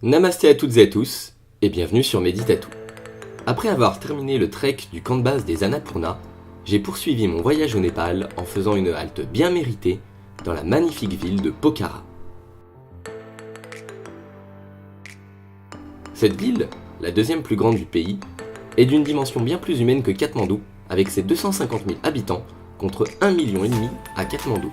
Namasté à toutes et à tous, et bienvenue sur Meditatou. Après avoir terminé le trek du camp de base des Annapurna, j'ai poursuivi mon voyage au Népal en faisant une halte bien méritée dans la magnifique ville de Pokhara. Cette ville, la deuxième plus grande du pays, est d'une dimension bien plus humaine que Katmandou, avec ses 250 000 habitants contre 1,5 million à Katmandou.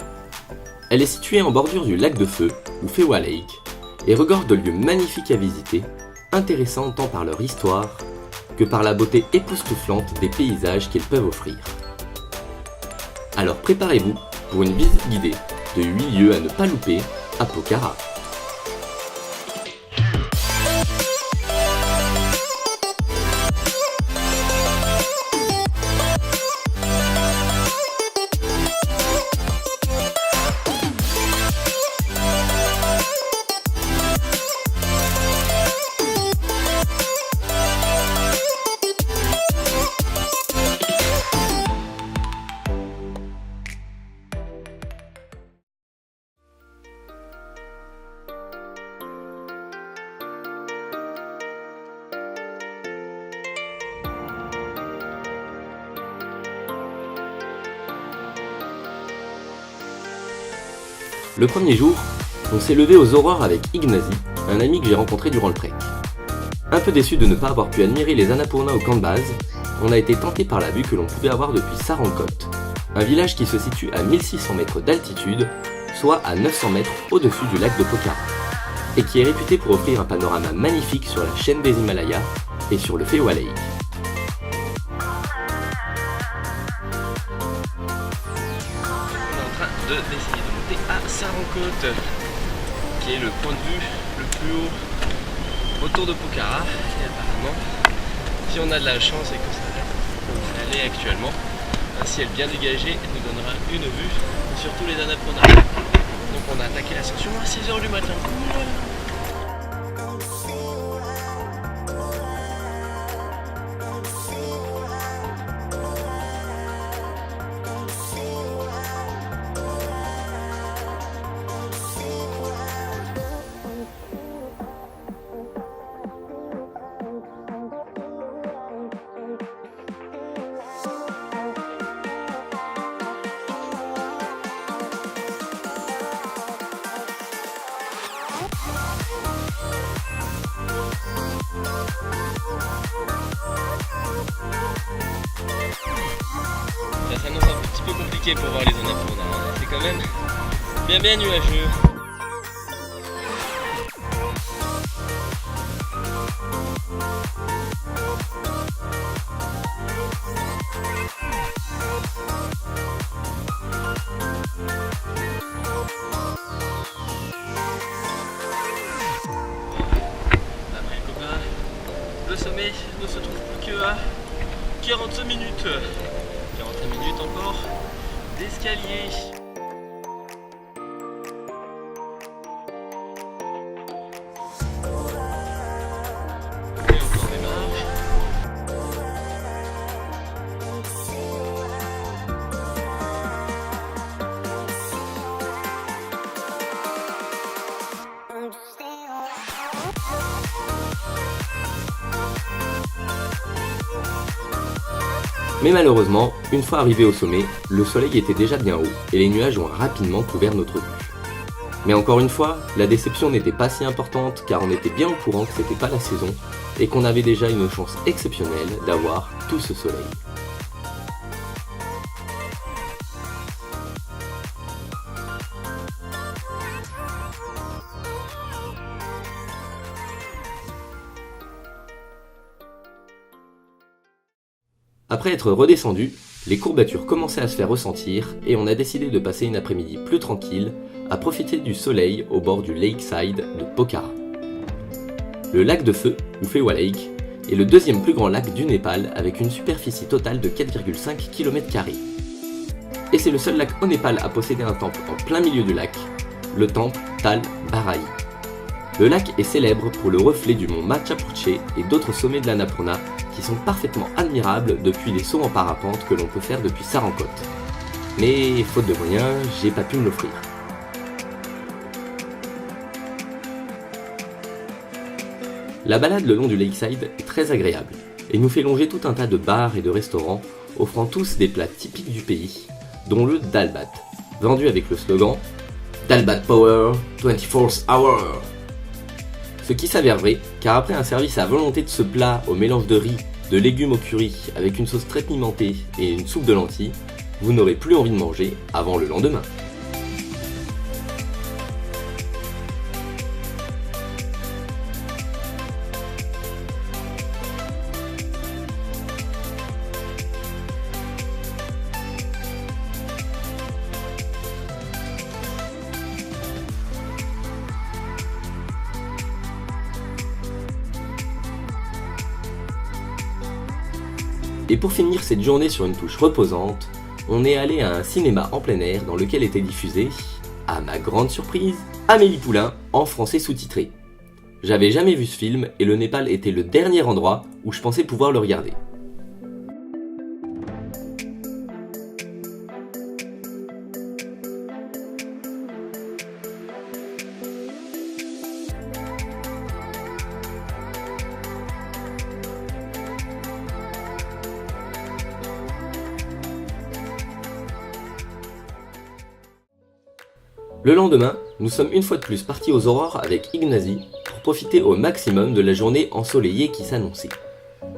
Elle est située en bordure du lac de feu, ou Phewa Lake, et regorge de lieux magnifiques à visiter, intéressants tant par leur histoire que par la beauté époustouflante des paysages qu'ils peuvent offrir. Alors préparez-vous pour une visite guidée de 8 lieux à ne pas louper à Pokhara. Le premier jour, on s'est levé aux aurores avec Ignazi, un ami que j'ai rencontré durant le trek. Un peu déçu de ne pas avoir pu admirer les Annapurna au camp de base, on a été tenté par la vue que l'on pouvait avoir depuis Sarankot, un village qui se situe à 1600 mètres d'altitude, soit à 900 mètres au-dessus du lac de Pokhara, et qui est réputé pour offrir un panorama magnifique sur la chaîne des Himalayas et sur le Phewa Lake. D'essayer de monter à Sarankot, qui est le point de vue le plus haut autour de Pokhara. Et apparemment, si on a de la chance et que ça allait actuellement, un ciel bien dégagé nous donnera une vue sur tous les Annapurna. Donc on a attaqué l'ascension à 6h du matin. Ça s'annonce un petit peu compliqué pour voir les Annapurna, c'est quand même bien nuageux. Le sommet ne se trouve plus qu'à 45 minutes. 45 minutes encore d'escalier. Et encore des marches. Mais malheureusement, une fois arrivé au sommet, le soleil était déjà bien haut et les nuages ont rapidement couvert notre vue. Mais encore une fois, la déception n'était pas si importante car on était bien au courant que c'était pas la saison et qu'on avait déjà une chance exceptionnelle d'avoir tout ce soleil. Après être redescendu, les courbatures commençaient à se faire ressentir et on a décidé de passer une après-midi plus tranquille à profiter du soleil au bord du lakeside de Pokhara. Le lac de feu, ou Phewa Lake, est le deuxième plus grand lac du Népal avec une superficie totale de 4,5 km². Et c'est le seul lac au Népal à posséder un temple en plein milieu du lac, le temple Tal Barahi. Le lac est célèbre pour le reflet du mont Macha Picchu et d'autres sommets de l'Annapurna qui sont parfaitement admirables depuis les sauts en parapente que l'on peut faire depuis Sarankot. Mais faute de moyens, j'ai pas pu me l'offrir. La balade le long du Lakeside est très agréable et nous fait longer tout un tas de bars et de restaurants offrant tous des plats typiques du pays, dont le Dalbat, vendu avec le slogan « Dalbat Power 24 Hour ». Ce qui s'avère vrai, car après un service à volonté de ce plat au mélange de riz, de légumes au curry avec une sauce très pimentée et une soupe de lentilles, vous n'aurez plus envie de manger avant le lendemain. Et pour finir cette journée sur une touche reposante, on est allé à un cinéma en plein air dans lequel était diffusé, à ma grande surprise, Amélie Poulain en français sous-titré. J'avais jamais vu ce film et le Népal était le dernier endroit où je pensais pouvoir le regarder. Le lendemain, nous sommes une fois de plus partis aux aurores avec Ignacy pour profiter au maximum de la journée ensoleillée qui s'annonçait.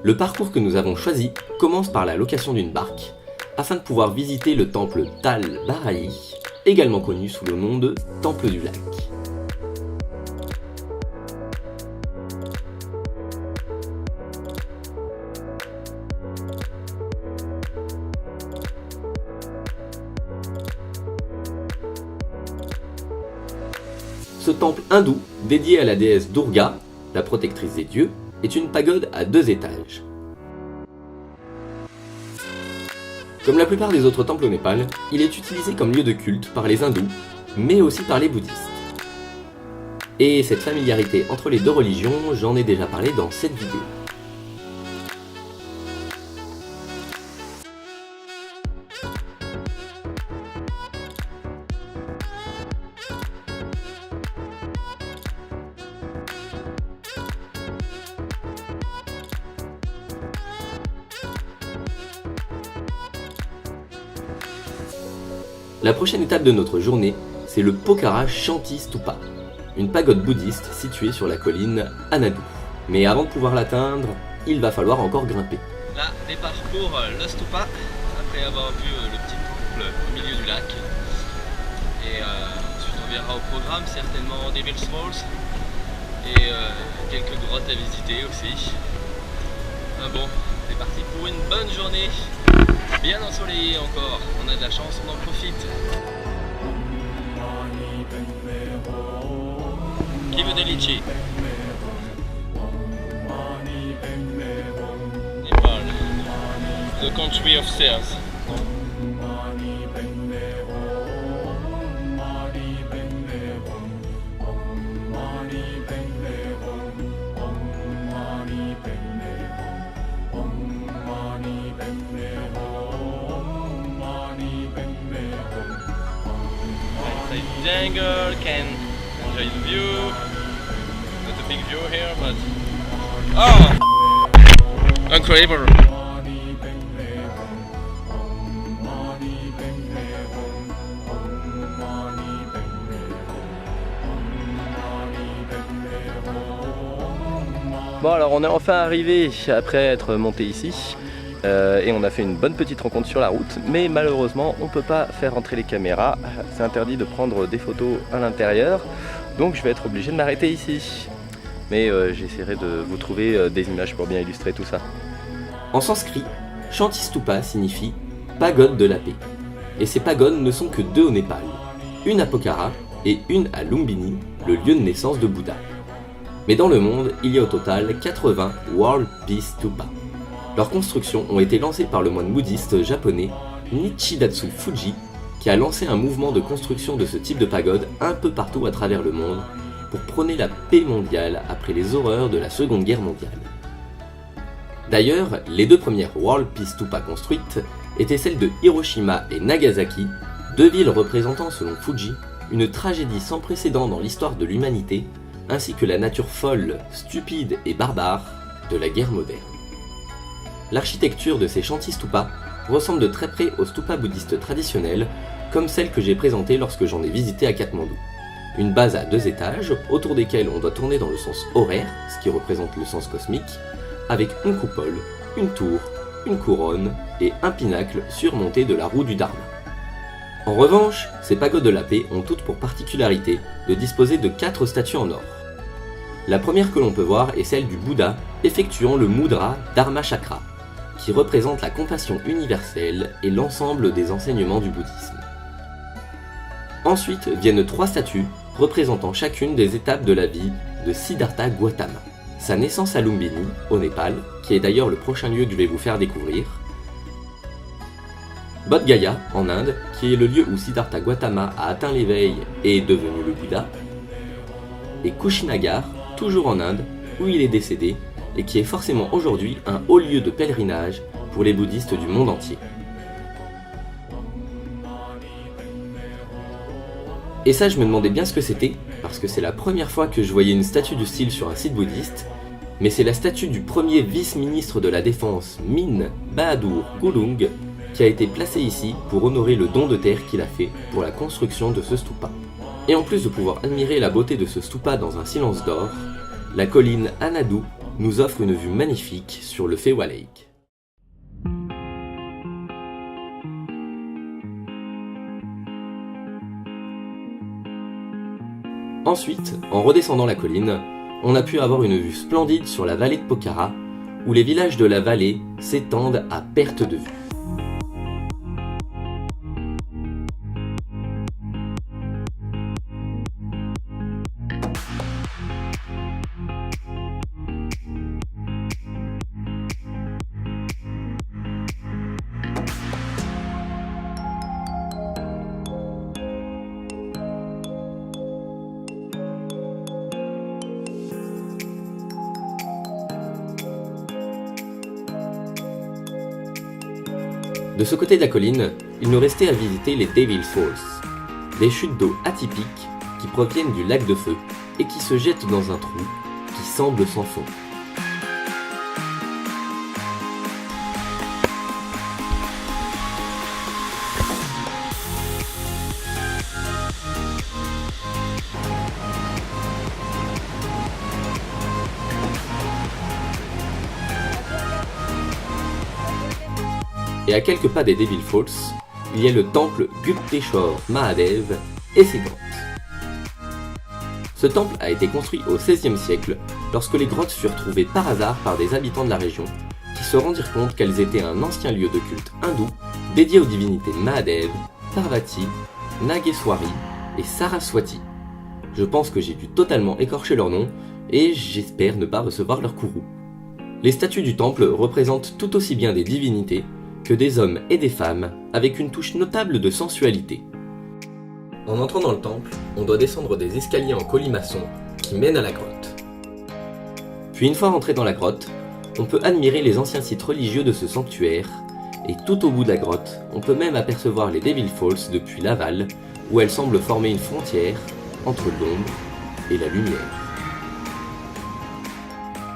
Le parcours que nous avons choisi commence par la location d'une barque afin de pouvoir visiter le temple Tal Barahi, également connu sous le nom de Temple du Lac. Ce temple hindou, dédié à la déesse Durga, la protectrice des dieux, est une pagode à 2 étages. Comme la plupart des autres temples au Népal, il est utilisé comme lieu de culte par les hindous, mais aussi par les bouddhistes. Et cette familiarité entre les deux religions, j'en ai déjà parlé dans cette vidéo. La prochaine étape de notre journée, c'est le Pokhara Shanti Stupa, une pagode bouddhiste située sur la colline Anadu. Mais avant de pouvoir l'atteindre, il va falloir encore grimper. Là, départ pour le Stupa, après avoir vu le petit temple au milieu du lac. Et ensuite on verra au programme certainement Devil's Falls et quelques grottes à visiter aussi. Bon, c'est parti pour une bonne journée. Bien ensoleillé encore, on a de la chance, on en profite. Qui veut des litchis? Népal, the country of stairs. Angle, can enjoy the view. Not a big view here, but oh, incredible. Bon alors on est enfin arrivé après être monté ici. Et on a fait une bonne petite rencontre sur la route, mais malheureusement on ne peut pas faire entrer les caméras, c'est interdit de prendre des photos à l'intérieur, donc je vais être obligé de m'arrêter ici. Mais j'essaierai de vous trouver des images pour bien illustrer tout ça. En sanskrit, Shanti Stupa signifie pagode de la paix. Et ces pagodes ne sont que 2 au Népal, une à Pokhara et une à Lumbini, le lieu de naissance de Bouddha. Mais dans le monde, il y a au total 80 World Peace Stupa. Leurs constructions ont été lancées par le moine bouddhiste japonais Nichidatsu Fuji, qui a lancé un mouvement de construction de ce type de pagode un peu partout à travers le monde pour prôner la paix mondiale après les horreurs de la Seconde Guerre mondiale. D'ailleurs, les 2 premières World Peace Stupa construites étaient celles de Hiroshima et Nagasaki, 2 villes représentant selon Fuji une tragédie sans précédent dans l'histoire de l'humanité, ainsi que la nature folle, stupide et barbare de la guerre moderne. L'architecture de ces shanty stupas ressemble de très près aux stupas bouddhistes traditionnels, comme celle que j'ai présentée lorsque j'en ai visité à Katmandou. Une base à 2 étages, autour desquels on doit tourner dans le sens horaire, ce qui représente le sens cosmique, avec une coupole, une tour, une couronne et un pinacle surmonté de la roue du Dharma. En revanche, ces pagodes de la paix ont toutes pour particularité de disposer de 4 statues en or. La première que l'on peut voir est celle du Bouddha effectuant le mudra Dharma Chakra, qui représente la compassion universelle et l'ensemble des enseignements du bouddhisme. Ensuite viennent 3 statues représentant chacune des étapes de la vie de Siddhartha Gautama. Sa naissance à Lumbini, au Népal, qui est d'ailleurs le prochain lieu que je vais vous faire découvrir. Bodh Gaya, en Inde, qui est le lieu où Siddhartha Gautama a atteint l'éveil et est devenu le Bouddha. Et Kushinagar, toujours en Inde, où il est décédé, et qui est forcément aujourd'hui un haut lieu de pèlerinage pour les bouddhistes du monde entier. Et ça, je me demandais bien ce que c'était, parce que c'est la première fois que je voyais une statue du style sur un site bouddhiste, mais c'est la statue du premier vice-ministre de la Défense, Min Bahadur Gulung, qui a été placée ici pour honorer le don de terre qu'il a fait pour la construction de ce stupa. Et en plus de pouvoir admirer la beauté de ce stupa dans un silence d'or, la colline Anadu nous offre une vue magnifique sur le Phewa Lake. Ensuite, en redescendant la colline, on a pu avoir une vue splendide sur la vallée de Pokhara, où les villages de la vallée s'étendent à perte de vue. De ce côté de la colline, il nous restait à visiter les Devil's Falls, des chutes d'eau atypiques qui proviennent du lac de feu et qui se jettent dans un trou qui semble sans fond. Et à quelques pas des Devil's Falls, il y a le temple Gupteshwar Mahadev et ses grottes. Ce temple a été construit au XVIe siècle, lorsque les grottes furent trouvées par hasard par des habitants de la région, qui se rendirent compte qu'elles étaient un ancien lieu de culte hindou dédié aux divinités Mahadev, Parvati, Nageswari et Saraswati. Je pense que j'ai dû totalement écorcher leur nom, et j'espère ne pas recevoir leur courroux. Les statues du temple représentent tout aussi bien des divinités que des hommes et des femmes, avec une touche notable de sensualité. En entrant dans le temple, on doit descendre des escaliers en colimaçon qui mènent à la grotte. Puis une fois rentré dans la grotte, on peut admirer les anciens sites religieux de ce sanctuaire, et tout au bout de la grotte, on peut même apercevoir les Devil's Falls depuis l'aval, où elles semblent former une frontière entre l'ombre et la lumière.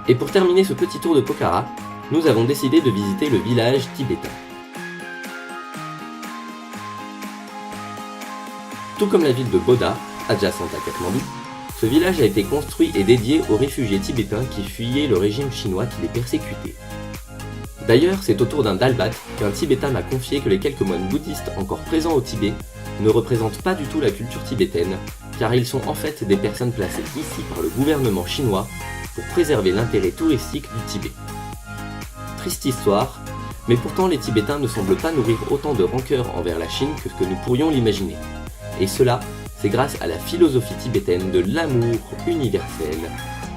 Et pour terminer ce petit tour de Pokhara, nous avons décidé de visiter le village tibétain. Tout comme la ville de Boda, adjacente à Katmandou, ce village a été construit et dédié aux réfugiés tibétains qui fuyaient le régime chinois qui les persécutait. D'ailleurs, c'est au tour d'un dalbat qu'un Tibétain m'a confié que les quelques moines bouddhistes encore présents au Tibet ne représentent pas du tout la culture tibétaine, car ils sont en fait des personnes placées ici par le gouvernement chinois pour préserver l'intérêt touristique du Tibet. Triste histoire, mais pourtant les Tibétains ne semblent pas nourrir autant de rancœur envers la Chine que ce que nous pourrions l'imaginer. Et cela, c'est grâce à la philosophie tibétaine de l'amour universel,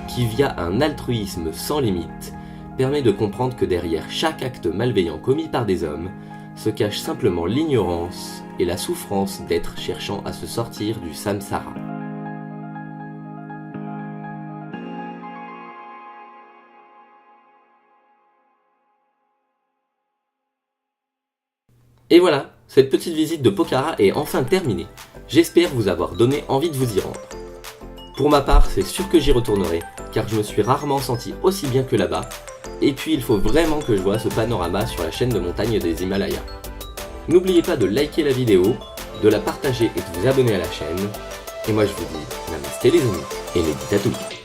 qui via un altruisme sans limite, permet de comprendre que derrière chaque acte malveillant commis par des hommes, se cache simplement l'ignorance et la souffrance d'êtres cherchant à se sortir du samsara. Et voilà, cette petite visite de Pokhara est enfin terminée. J'espère vous avoir donné envie de vous y rendre. Pour ma part, c'est sûr que j'y retournerai, car je me suis rarement senti aussi bien que là-bas, et puis il faut vraiment que je voie ce panorama sur la chaîne de montagne des Himalayas. N'oubliez pas de liker la vidéo, de la partager et de vous abonner à la chaîne, et moi je vous dis namasté les amis, et médite à tous.